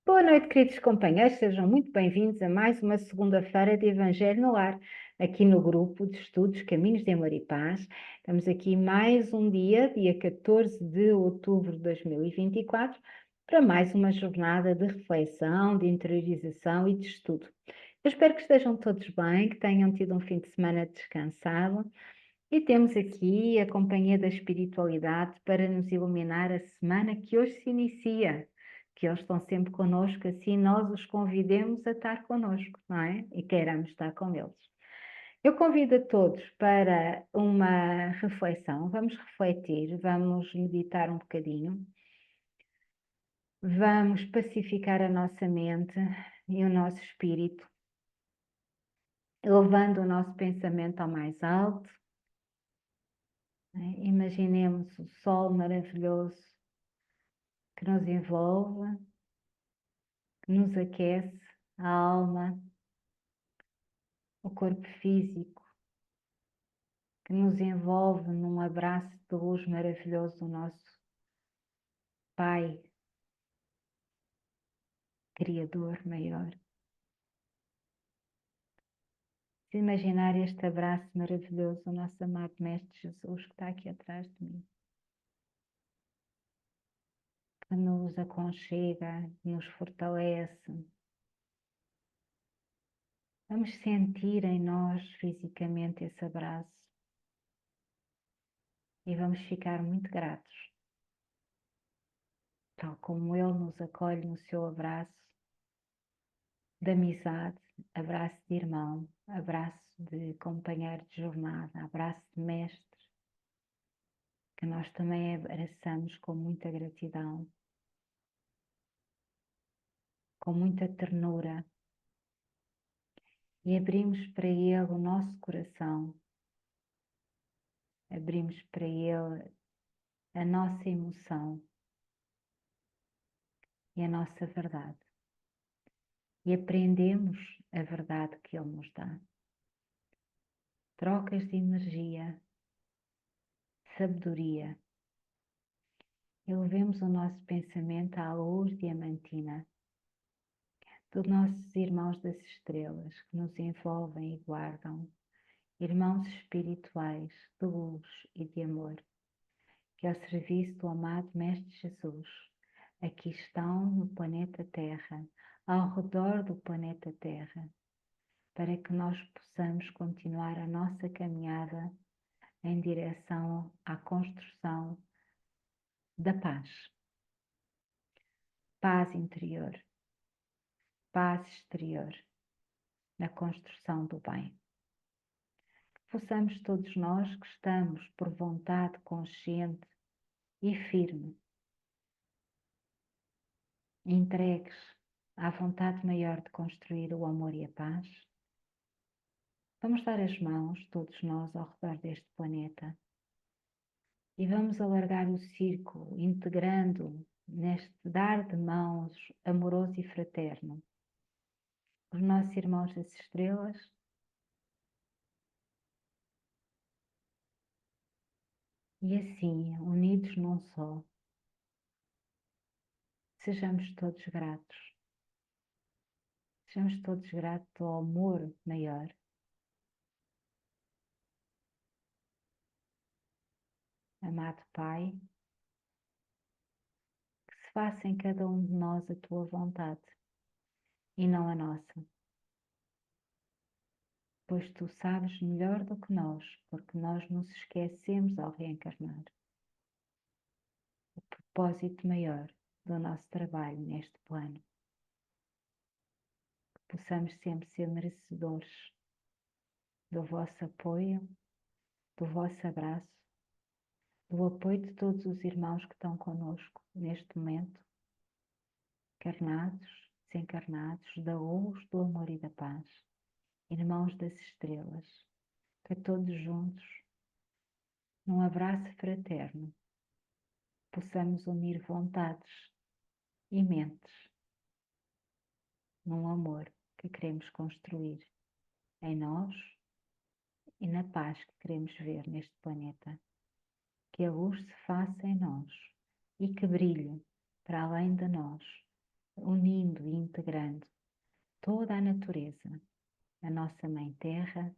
Boa noite, queridos companheiros, sejam muito bem-vindos a mais uma segunda-feira de Evangelho no Lar, aqui no grupo de estudos Caminhos de Amor e Paz. Estamos aqui mais um dia 14 de outubro de 2024, para mais uma jornada de reflexão, de interiorização e de estudo. Eu espero que estejam todos bem, que tenham tido um fim de semana descansado e temos aqui a companhia da espiritualidade para nos iluminar a semana que hoje se inicia, que eles estão sempre connosco, assim nós os convidemos a estar connosco, não é? E queiramos estar com eles. Eu convido a todos para uma reflexão, vamos refletir, vamos meditar um bocadinho, vamos pacificar a nossa mente e o nosso espírito, elevando o nosso pensamento ao mais alto. Imaginemos o sol maravilhoso que nos envolve, que nos aquece a alma, o corpo físico, que nos envolve num abraço de luz maravilhoso do nosso Pai, Criador maior. Se imaginar este abraço maravilhoso do nosso amado Mestre Jesus que está aqui atrás de mim, que nos aconchega, nos fortalece. Vamos sentir em nós fisicamente esse abraço e vamos ficar muito gratos, tal como Ele nos acolhe no seu abraço de amizade, abraço de irmão, abraço de companheiro de jornada, abraço de mestre, que nós também abraçamos com muita gratidão, com muita ternura, e abrimos para Ele o nosso coração, abrimos para Ele a nossa emoção e a nossa verdade, e aprendemos a verdade que Ele nos dá. Trocas de energia, sabedoria. Elevemos o nosso pensamento à luz diamantina dos nossos irmãos das estrelas que nos envolvem e guardam, irmãos espirituais de luz e de amor, que ao serviço do amado Mestre Jesus, aqui estão no planeta Terra, ao redor do planeta Terra, para que nós possamos continuar a nossa caminhada em direção à construção da paz. Paz interior, paz exterior, na construção do bem. Que possamos todos nós que estamos por vontade consciente e firme, entregues à vontade maior de construir o amor e a paz, vamos dar as mãos, todos nós, ao redor deste planeta e vamos alargar o círculo, integrando neste dar de mãos amoroso e fraterno os nossos irmãos das estrelas, e assim, unidos num só, sejamos todos gratos. Sejamos todos gratos ao amor maior. Amado Pai, que se faça em cada um de nós a tua vontade e não a nossa, pois tu sabes melhor do que nós, porque nós nos esquecemos ao reencarnar. O propósito maior do nosso trabalho neste plano, que possamos sempre ser merecedores do vosso apoio, do vosso abraço, do apoio de todos os irmãos que estão conosco neste momento, encarnados, desencarnados, da luz, do amor e da paz, irmãos das estrelas, que todos juntos, num abraço fraterno, possamos unir vontades e mentes num amor que queremos construir em nós e na paz que queremos ver neste planeta. Que a luz se faça em nós e que brilhe para além de nós, unindo e integrando toda a natureza, a nossa Mãe Terra,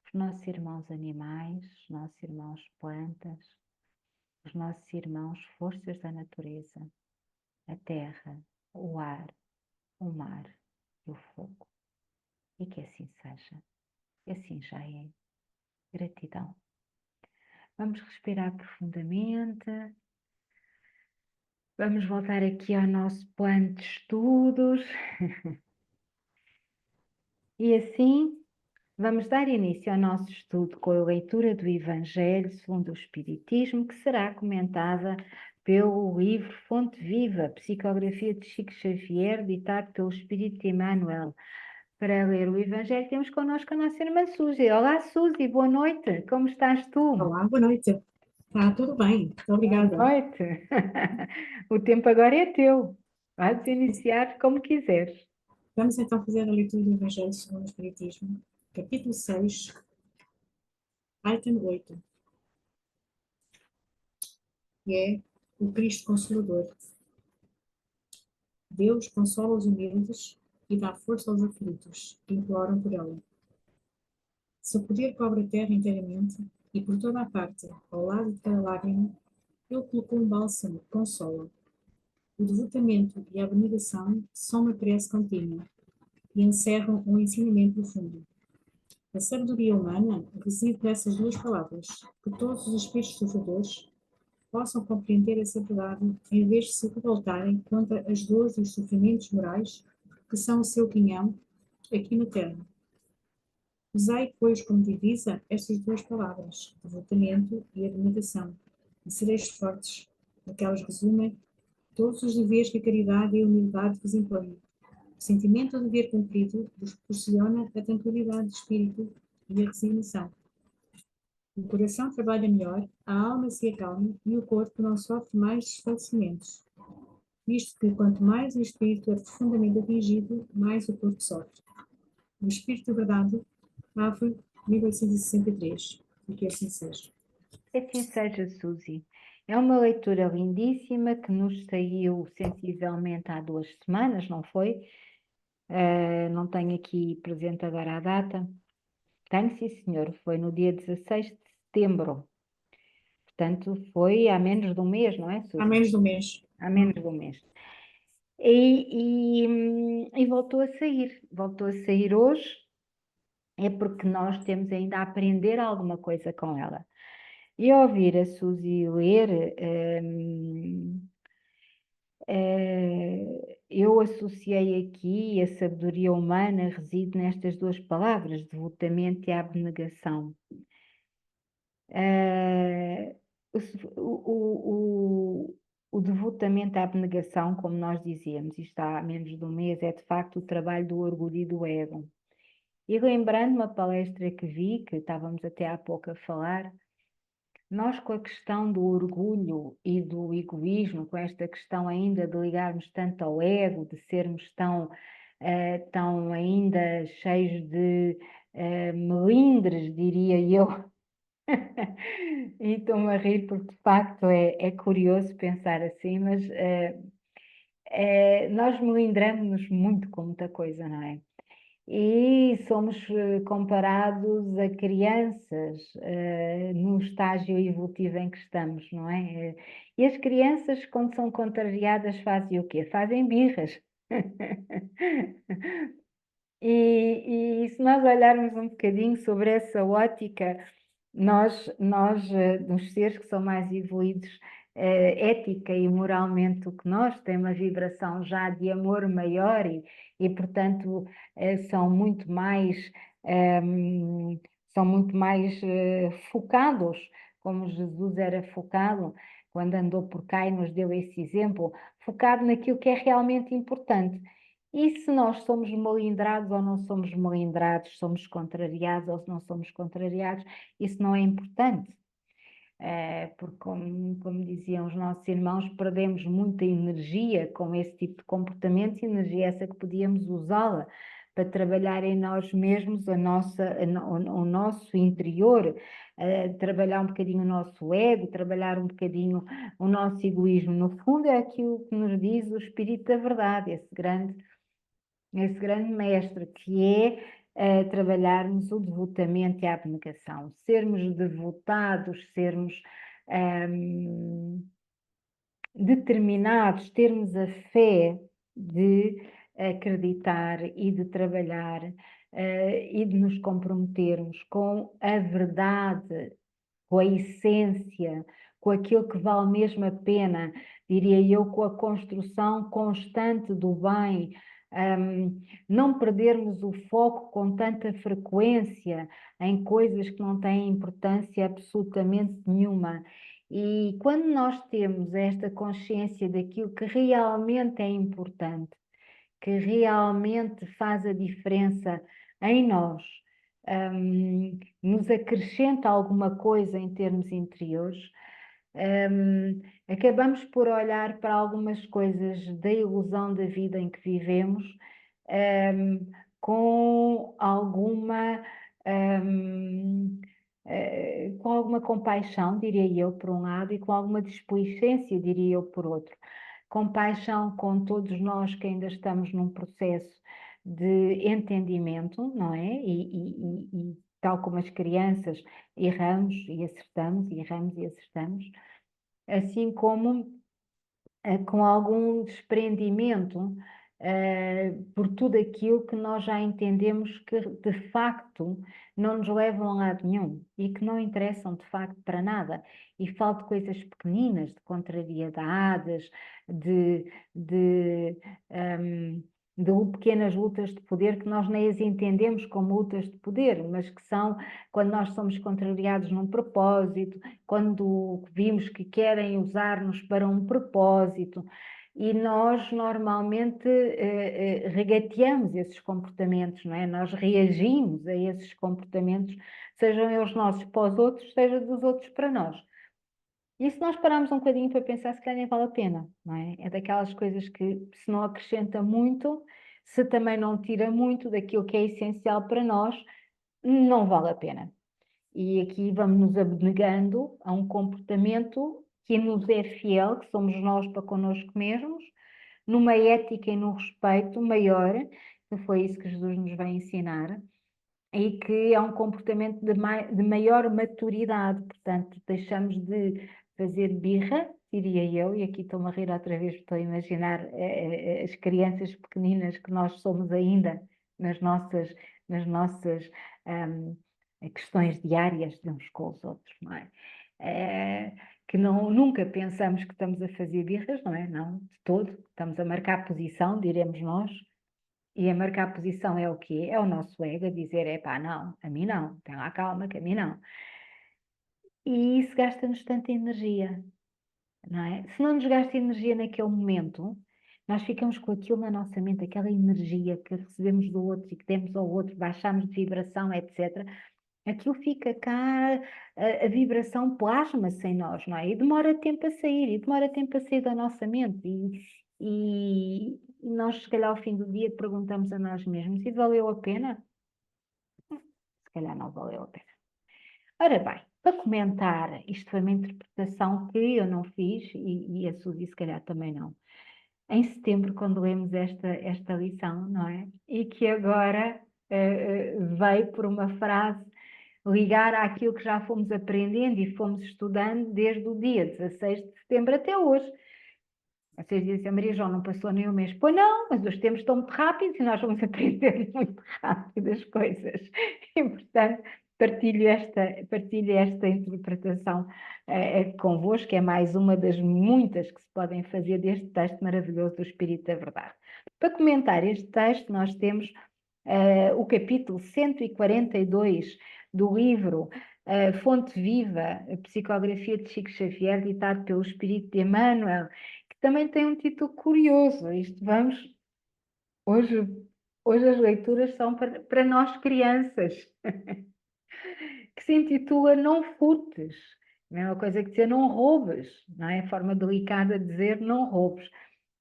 os nossos irmãos animais, os nossos irmãos plantas, os nossos irmãos forças da natureza, a terra, o ar, o mar e o fogo. E que assim seja. E assim já é. Gratidão. Vamos respirar profundamente. Vamos voltar aqui ao nosso plano de estudos. E assim, vamos dar início ao nosso estudo com a leitura do Evangelho segundo o Espiritismo, que será comentada pelo livro Fonte Viva, Psicografia de Chico Xavier, ditado pelo Espírito Emmanuel. Para ler o Evangelho temos connosco a nossa irmã Suzy. Olá, Suzy, boa noite, como estás tu? Olá, boa noite. Está tudo bem, muito Boa obrigada. noite. O tempo agora é teu. Vais iniciar como quiseres. Vamos então fazer a leitura do Evangelho segundo o Espiritismo, capítulo 6, item 8, que é o Cristo Consolador. Deus consola os humildes e dá força aos aflitos, que imploram por ela. Seu poder cobre a terra inteiramente e por toda a parte, ao lado de cada lágrima, ele colocou um bálsamo que consola. O devotamento e a abnegação são uma prece contínua e encerram um ensinamento profundo. A sabedoria humana reside nessas duas palavras, que todos os espíritos sofredores possam compreender essa verdade em vez de se revoltarem contra as dores e os sofrimentos morais que são o seu quinhão aqui na Terra. Usai, pois, como divisa estas duas palavras, devotamento e abnegação, e sereis fortes, porque elas resumem todos os deveres que a caridade e a humildade vos impõem. O sentimento do dever cumprido vos proporciona a tranquilidade de espírito e a resignação. O coração trabalha melhor, a alma se acalma e o corpo não sofre mais desfalecimentos, visto que quanto mais o espírito é profundamente atingido, mais o corpo sofre. O Espírito da Verdade, Ave 1863. E que assim seja. Que assim seja, Suzy. É uma leitura lindíssima que nos saiu sensivelmente há 2 semanas, não foi? Não tenho aqui presente agora a data. Tenho, sim, senhor. Foi no dia 16 de setembro. Portanto, foi há menos de um mês, não é, Há Suzy? menos de um mês. Há menos de um mês. E voltou a sair hoje, é porque nós temos ainda a aprender alguma coisa com ela. E ao ouvir a Suzy ler, eu associei aqui a sabedoria humana reside nestas duas palavras, devotamento e abnegação. Eh, o devotamento à abnegação, como nós dizíamos, isto há menos de um mês, é de facto o trabalho do orgulho e do ego. E lembrando uma palestra que vi, que estávamos até há pouco a falar, nós com a questão do orgulho e do egoísmo, com esta questão ainda de ligarmos tanto ao ego, de sermos tão ainda cheios de melindres, diria eu. E estou-me a rir porque de facto é curioso pensar assim, mas nós melindramos-nos muito com muita coisa, não é? E somos comparados a crianças no estágio evolutivo em que estamos, não é? E as crianças, quando são contrariadas, fazem o quê? Fazem birras. E se nós olharmos um bocadinho sobre essa ótica, nos seres que são mais evoluídos, ética e moralmente do que nós, têm uma vibração já de amor maior e portanto, são muito mais, ehm, focados, como Jesus era focado quando andou por cá e nos deu esse exemplo, focado naquilo que é realmente importante. E se nós somos melindrados ou não somos melindrados, somos contrariados ou não somos contrariados, isso não é importante. Porque, como diziam os nossos irmãos, perdemos muita energia com esse tipo de comportamentos, energia essa que podíamos usá-la para trabalhar em nós mesmos, o nosso interior, trabalhar um bocadinho o nosso ego, trabalhar um bocadinho o nosso egoísmo. No fundo, é aquilo que nos diz o Espírito da Verdade, esse grande mestre, que é trabalharmos o devotamento e a abnegação, sermos devotados, sermos determinados, termos a fé de acreditar e de trabalhar e de nos comprometermos com a verdade, com a essência, com aquilo que vale mesmo a pena, diria eu, com a construção constante do bem, não perdermos o foco com tanta frequência em coisas que não têm importância absolutamente nenhuma. E quando nós temos esta consciência daquilo que realmente é importante, que realmente faz a diferença em nós, nos acrescenta alguma coisa em termos interiores, acabamos por olhar para algumas coisas da ilusão da vida em que vivemos, com com alguma compaixão, diria eu, por um lado, e com alguma displicência, diria eu, por outro. Compaixão com todos nós que ainda estamos num processo de entendimento, não é? E tal como as crianças, erramos e acertamos, erramos e acertamos, assim como com algum desprendimento por tudo aquilo que nós já entendemos que de facto não nos levam a lado nenhum e que não interessam de facto para nada. E falo de coisas pequeninas, de contrariedades, de, de, um, de pequenas lutas de poder que nós nem as entendemos como lutas de poder, mas que são quando nós somos contrariados num propósito, quando vimos que querem usar-nos para um propósito, e nós normalmente regateamos esses comportamentos, não é? Nós reagimos a esses comportamentos, sejam eles nossos para os outros, seja dos outros para nós. E se nós pararmos um bocadinho para pensar, se calhar nem vale a pena, não é? É daquelas coisas que, se não acrescenta muito, se também não tira muito daquilo que é essencial para nós, não vale a pena. E aqui vamos nos abnegando a um comportamento que nos é fiel, que somos nós para connosco mesmos, numa ética e num respeito maior, que foi isso que Jesus nos vai ensinar, e que é um comportamento de maior maturidade. Portanto, deixamos de fazer birra, diria eu, e aqui estou-me a rir outra vez, estou a imaginar as crianças pequeninas que nós somos ainda nas nossas questões diárias de uns com os outros, não é? Que nunca pensamos que estamos a fazer birras, não é? Não, de todo. Estamos a marcar posição, diremos nós. E a marcar posição é o quê? É o nosso ego a dizer, epá, não, a mim não, tem lá calma que a mim não. E isso gasta-nos tanta energia, não é? Se não nos gasta energia naquele momento, nós ficamos com aquilo na nossa mente, aquela energia que recebemos do outro e que demos ao outro, baixamos de vibração, etc. Aquilo fica cá, a vibração plasma-se em nós, não é? E demora tempo a sair, e demora tempo a sair da nossa mente. E nós, se calhar, ao fim do dia, perguntamos a nós mesmos: e valeu a pena? Se calhar não valeu a pena. Ora bem, para comentar, isto foi uma interpretação que eu não fiz e a Suzy, se calhar, também não. Em setembro, quando lemos esta lição, não é? E que agora veio por uma frase ligar àquilo que já fomos aprendendo e fomos estudando desde o dia 16 de setembro até hoje. Vocês dizem, Maria João, não passou nem um mês. Pois não, mas os tempos estão muito rápidos e nós vamos aprendendo muito rápido as coisas. E, portanto, partilho esta interpretação convosco, que é mais uma das muitas que se podem fazer deste texto maravilhoso do Espírito da Verdade. Para comentar este texto, nós temos o capítulo 142 do livro Fonte Viva, a Psicografia de Chico Xavier, ditado pelo Espírito de Emmanuel, que também tem um título curioso. Hoje, hoje as leituras são para nós crianças, que se intitula Não Furtes. A mesma coisa que dizer não roubes, não é? A forma delicada de dizer não roubes.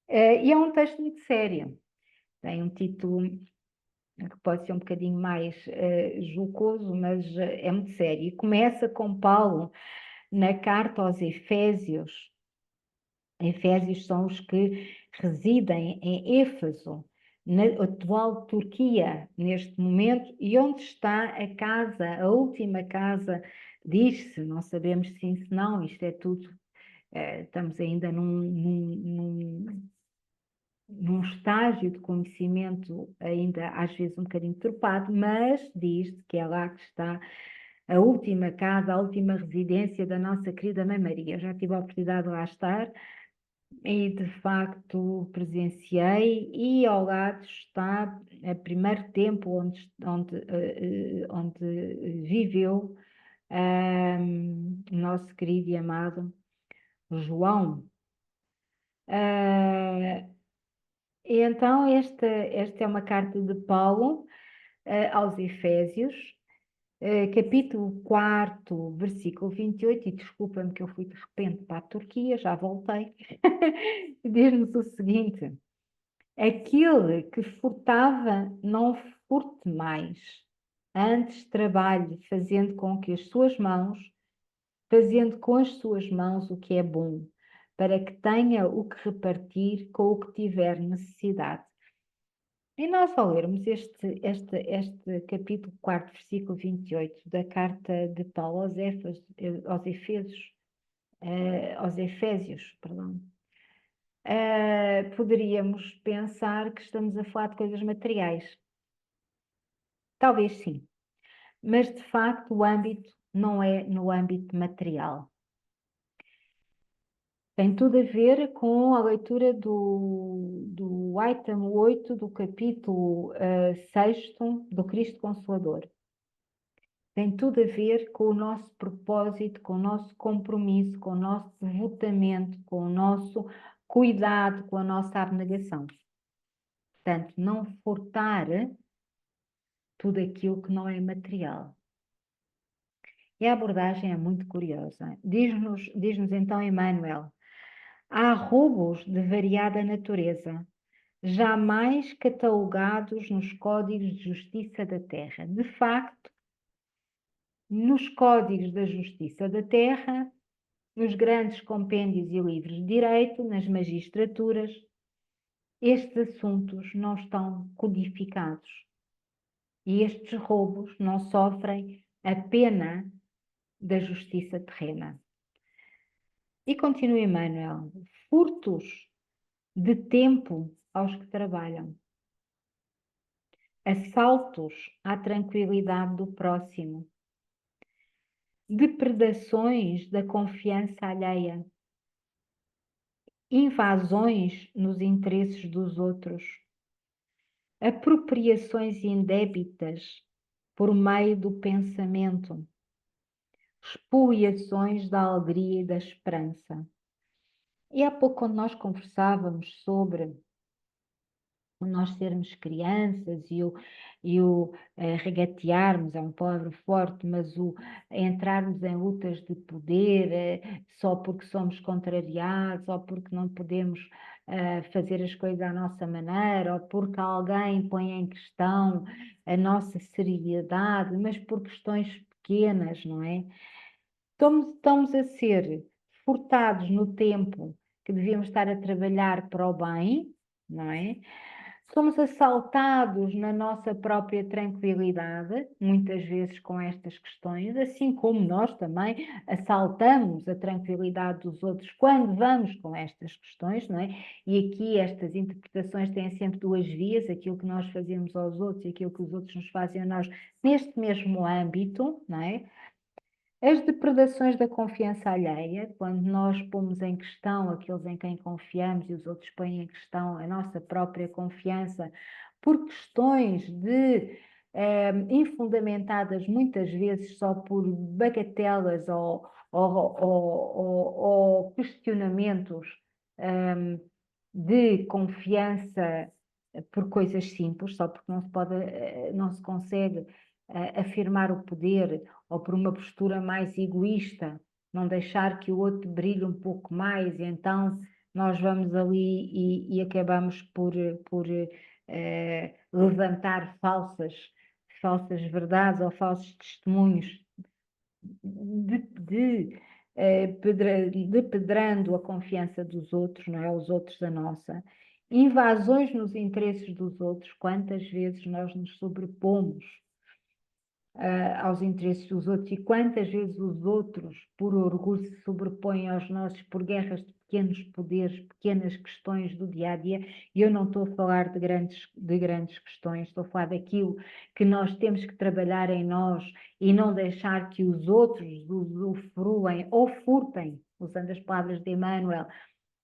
E é um texto muito sério. Tem um título que pode ser um bocadinho mais jocoso, mas é muito sério. E começa com Paulo na carta aos Efésios. Efésios são os que residem em Éfeso, na atual Turquia, neste momento, e onde está a casa, a última casa, diz-se, não sabemos sim, se não, isto é tudo, estamos ainda num estágio de conhecimento ainda às vezes um bocadinho turpado, mas diz-se que é lá que está a última casa, a última residência da nossa querida Mãe Maria. Eu já tive a oportunidade de lá estar e de facto presenciei, e ao lado está o primeiro templo onde viveu o nosso querido e amado João. E então esta é uma carta de Paulo aos Efésios, capítulo 4, versículo 28, e desculpa-me que eu fui de repente para a Turquia, já voltei, diz-nos o seguinte: aquele que furtava, não furte mais, antes trabalhe, fazendo com as suas mãos o que é bom, para que tenha o que repartir com o que tiver necessidade. E nós, ao lermos este capítulo 4, versículo 28 da carta de Paulo aos Efésios, perdão, poderíamos pensar que estamos a falar de coisas materiais. Talvez sim, mas de facto o âmbito não é no âmbito material. Tem tudo a ver com a leitura do item 8 do capítulo 6 do Cristo Consolador. Tem tudo a ver com o nosso propósito, com o nosso compromisso, com o nosso devotamento, com o nosso cuidado, com a nossa abnegação. Portanto, não furtar tudo aquilo que não é material. E a abordagem é muito curiosa. Diz-nos então Emmanuel: há roubos de variada natureza, jamais catalogados nos códigos de justiça da terra. De facto, nos códigos da justiça da terra, nos grandes compêndios e livros de direito, nas magistraturas, estes assuntos não estão codificados. E estes roubos não sofrem a pena da justiça terrena. E continua Emmanuel: furtos de tempo aos que trabalham, assaltos à tranquilidade do próximo, depredações da confiança alheia, invasões nos interesses dos outros, apropriações indébitas por meio do pensamento, expoliações da alegria e da esperança. E há pouco, quando nós conversávamos sobre nós sermos crianças e o regatearmos, é uma palavra forte, mas o entrarmos em lutas de poder só porque somos contrariados, ou porque não podemos fazer as coisas à nossa maneira, ou porque alguém põe em questão a nossa seriedade, mas por questões pequenas, não é? Estamos a ser furtados no tempo que devíamos estar a trabalhar para o bem, não é? Somos assaltados na nossa própria tranquilidade, muitas vezes com estas questões, assim como nós também assaltamos a tranquilidade dos outros quando vamos com estas questões, não é? E aqui estas interpretações têm sempre duas vias: aquilo que nós fazemos aos outros e aquilo que os outros nos fazem a nós neste mesmo âmbito, não é? As depredações da confiança alheia, quando nós pomos em questão aqueles em quem confiamos e os outros põem em questão a nossa própria confiança por questões infundamentadas muitas vezes só por bagatelas ou questionamentos de confiança por coisas simples, só porque não se consegue afirmar o poder, ou por uma postura mais egoísta, não deixar que o outro brilhe um pouco mais, e então nós vamos ali e acabamos por levantar falsas verdades ou falsos testemunhos, depedrando a confiança dos outros, não é? Os outros a nossa. Invasões nos interesses dos outros, quantas vezes nós nos sobrepomos aos interesses dos outros e quantas vezes os outros, por orgulho, se sobrepõem aos nossos por guerras de pequenos poderes, pequenas questões do dia a dia. E eu não estou a falar de grandes questões, estou a falar daquilo que nós temos que trabalhar em nós e não deixar que os outros usufruem ou furtem, usando as palavras de Emmanuel,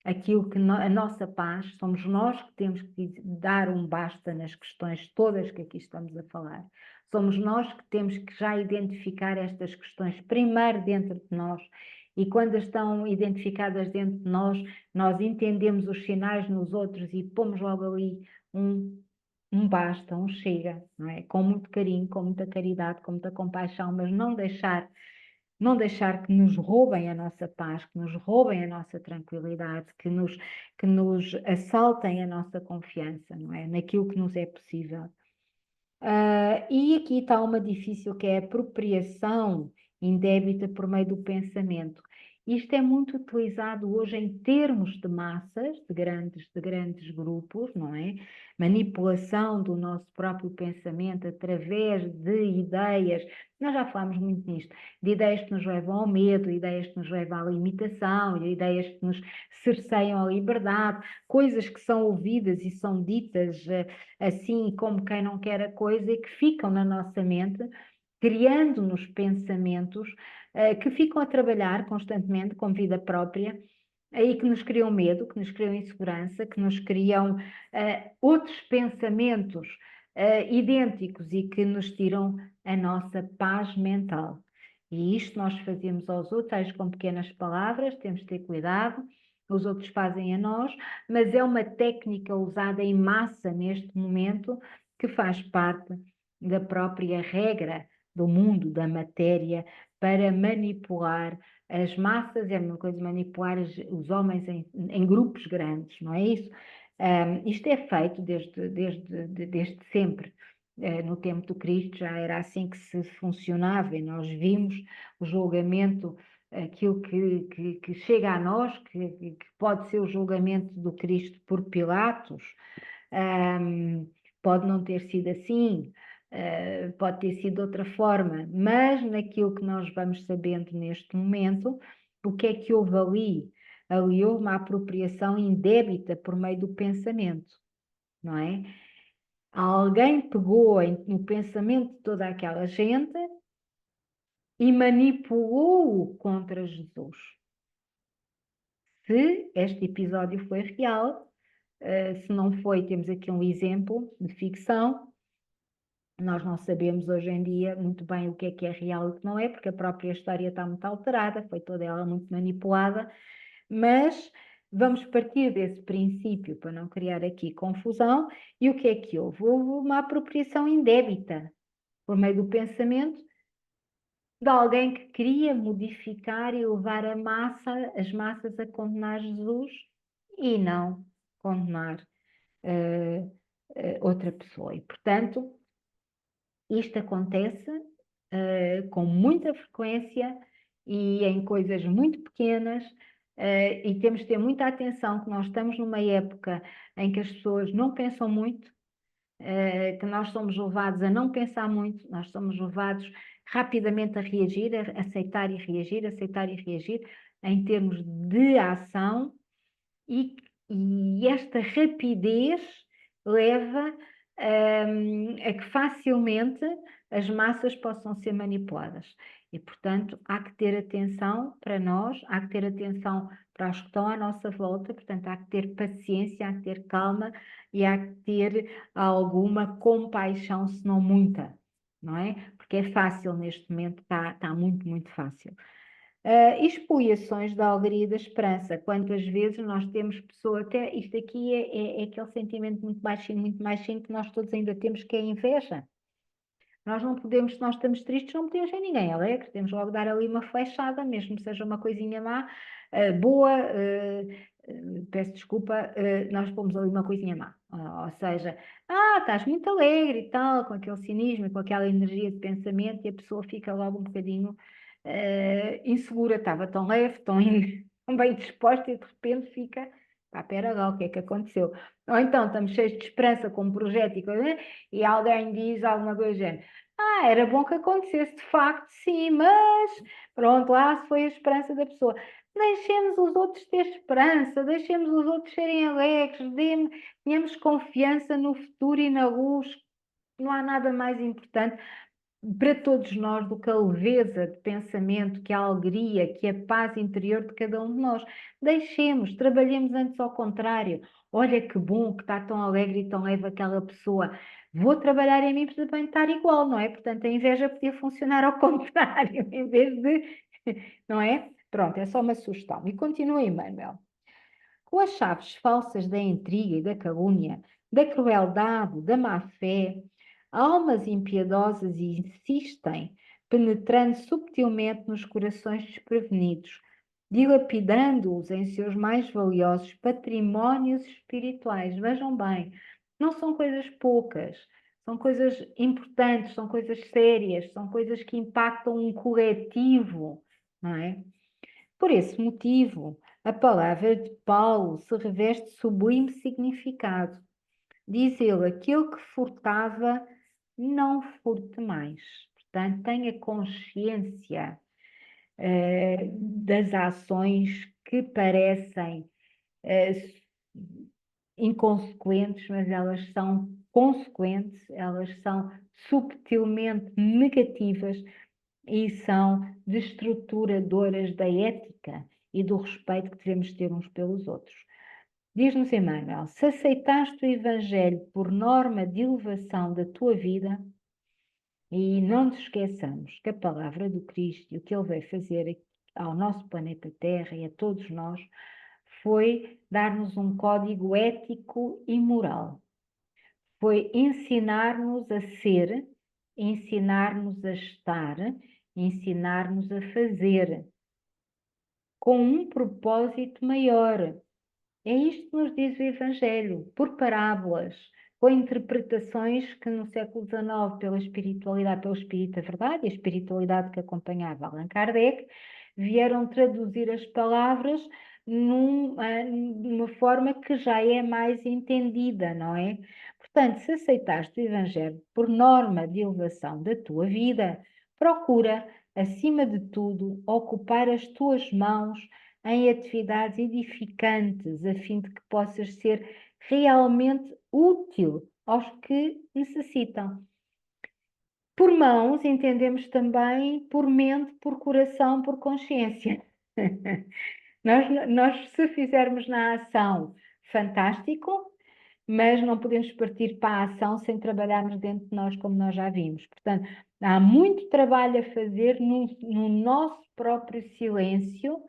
aquilo que a nossa paz, somos nós que temos que dar um basta nas questões todas que aqui estamos a falar. Somos nós que temos que já identificar estas questões primeiro dentro de nós. E quando estão identificadas dentro de nós entendemos os sinais nos outros e pomos logo ali um basta, um chega, não é? Com muito carinho, com muita caridade, com muita compaixão, mas não deixar que nos roubem a nossa paz, que nos roubem a nossa tranquilidade, que nos assaltem a nossa confiança, não é? Naquilo que nos é possível. E aqui está uma difícil que é a apropriação indébita por meio do pensamento. Isto é muito utilizado hoje em termos de massas, de grandes grupos, não é? Manipulação do nosso próprio pensamento através de ideias. Nós já falámos muito nisto, de ideias que nos levam ao medo, ideias que nos levam à limitação, ideias que nos cerceiam a liberdade, coisas que são ouvidas e são ditas assim como quem não quer a coisa e que ficam na nossa mente, criando-nos pensamentos que ficam a trabalhar constantemente com vida própria e que nos criam medo, que nos criam insegurança, que nos criam outros pensamentos idênticos e que nos tiram a nossa paz mental. E isto nós fazemos aos outros com pequenas palavras, temos de ter cuidado, os outros fazem a nós, mas é uma técnica usada em massa neste momento que faz parte da própria regra do mundo, da matéria, para manipular as massas, é a mesma coisa manipular os homens em grupos grandes, não é isso? Isto é feito desde sempre. No tempo do Cristo já era assim que se funcionava e nós vimos o julgamento, aquilo que chega a nós, que pode ser o julgamento do Cristo por Pilatos, pode não ter sido assim, pode ter sido de outra forma, mas naquilo que nós vamos sabendo neste momento, o que é que houve ali? Ali houve uma apropriação indébita por meio do pensamento, não é? Alguém pegou no pensamento de toda aquela gente e manipulou-o contra Jesus. Se este episódio foi real, se não foi, temos aqui um exemplo de ficção. Nós não sabemos hoje em dia muito bem o que é real e o que não é, porque a própria história está muito alterada, foi toda ela muito manipulada, mas vamos partir desse princípio para não criar aqui confusão. E o que é que houve? Houve uma apropriação indébita por meio do pensamento de alguém que queria modificar e levar as massas a condenar Jesus e não condenar outra pessoa. E, portanto, isto acontece com muita frequência e em coisas muito pequenas, e temos de ter muita atenção que nós estamos numa época em que as pessoas não pensam muito, que nós somos levados a não pensar muito, nós somos levados rapidamente a reagir, a aceitar e reagir, em termos de ação, e esta rapidez leva a que facilmente as massas possam ser manipuladas. E, portanto, há que ter atenção para nós, há que ter atenção para os que estão à nossa volta, portanto, há que ter paciência, há que ter calma e há que ter alguma compaixão, se não muita, não é? Porque é fácil neste momento, está muito, muito fácil. Expoliações da alegria e da esperança. Quantas vezes nós temos pessoa, até isto aqui é aquele sentimento muito baixinho que nós todos ainda temos, que é a inveja. Nós não podemos, se nós estamos tristes, não podemos ver ninguém alegre, temos logo dar ali uma flechada, mesmo que seja uma coisinha má, boa, peço desculpa, nós pomos ali uma coisinha má. Ou seja, estás muito alegre e tal, com aquele cinismo e com aquela energia de pensamento, e a pessoa fica logo um bocadinho insegura, estava tão leve, tão bem disposta, e de repente fica, pá, pera lá, o que é que aconteceu? Ou então estamos cheios de esperança com um projeto e alguém diz alguma coisa do género. Era bom que acontecesse, de facto, sim, mas pronto, lá se foi a esperança da pessoa. Deixemos os outros ter esperança, deixemos os outros serem alegres, tenhamos confiança no futuro e na luz. Não há nada mais importante para todos nós do que a leveza de pensamento, que a alegria, que a paz interior de cada um de nós. Deixemos, trabalhemos antes ao contrário. Olha que bom que está tão alegre e tão leve aquela pessoa. Vou trabalhar em mim para também estar igual, não é? Portanto, a inveja podia funcionar ao contrário, em vez de, não é? Pronto, é só uma sugestão. E continua, Emmanuel. Com as chaves falsas da intriga e da calúnia, da crueldade, da má-fé, almas impiedosas insistem, penetrando subtilmente nos corações desprevenidos, dilapidando-os em seus mais valiosos patrimónios espirituais. Vejam bem, não são coisas poucas, são coisas importantes, são coisas sérias, são coisas que impactam um coletivo, não é? Por esse motivo, a palavra de Paulo se reveste de sublime significado. Diz ele: aquele que furtava, não furte mais. Portanto, tenha consciência das ações que parecem inconsequentes, mas elas são consequentes, elas são subtilmente negativas e são destruturadoras da ética e do respeito que devemos ter uns pelos outros. Diz-nos Emmanuel: se aceitaste o Evangelho por norma de elevação da tua vida, e não nos esqueçamos que a palavra do Cristo e o que Ele veio fazer ao nosso planeta Terra e a todos nós foi dar-nos um código ético e moral. Foi ensinar-nos a ser, ensinar-nos a estar, ensinar-nos a fazer, com um propósito maior. É isto que nos diz o Evangelho, por parábolas, com interpretações que no século XIX, pela espiritualidade, pelo Espírito da Verdade, e a espiritualidade que acompanhava Allan Kardec, vieram traduzir as palavras numa forma que já é mais entendida, não é? Portanto, se aceitaste o Evangelho por norma de elevação da tua vida, procura, acima de tudo, ocupar as tuas mãos em atividades edificantes, a fim de que possas ser realmente útil aos que necessitam. Por mãos, entendemos também por mente, por coração, por consciência. Nós, se fizermos na ação, fantástico, mas não podemos partir para a ação sem trabalharmos dentro de nós, como nós já vimos. Portanto, há muito trabalho a fazer no nosso próprio silêncio,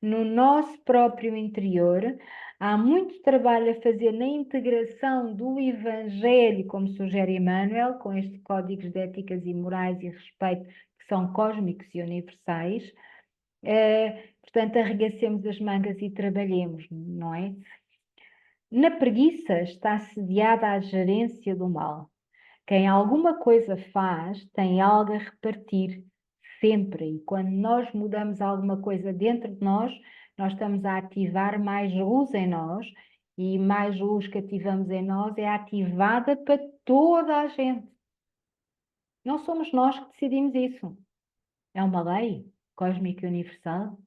no nosso próprio interior. Há muito trabalho a fazer na integração do Evangelho, como sugere Emmanuel, com estes códigos de éticas e morais e respeito que são cósmicos e universais. Portanto, arregacemos as mangas e trabalhemos, não é? Na preguiça está sediada a gerência do mal. Quem alguma coisa faz tem algo a repartir, sempre. E quando nós mudamos alguma coisa dentro de nós estamos a ativar mais luz em nós, e mais luz que ativamos em nós é ativada para toda a gente. Não somos nós que decidimos isso. É uma lei cósmica e universal.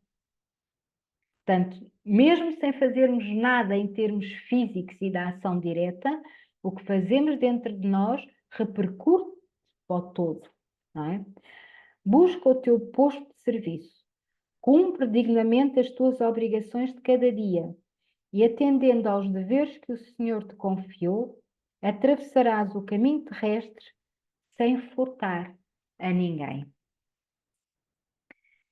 Portanto, mesmo sem fazermos nada em termos físicos e da ação direta, o que fazemos dentro de nós repercute ao todo, não é? Busca o teu posto de serviço, cumpre dignamente as tuas obrigações de cada dia e, atendendo aos deveres que o Senhor te confiou, atravessarás o caminho terrestre sem furtar a ninguém.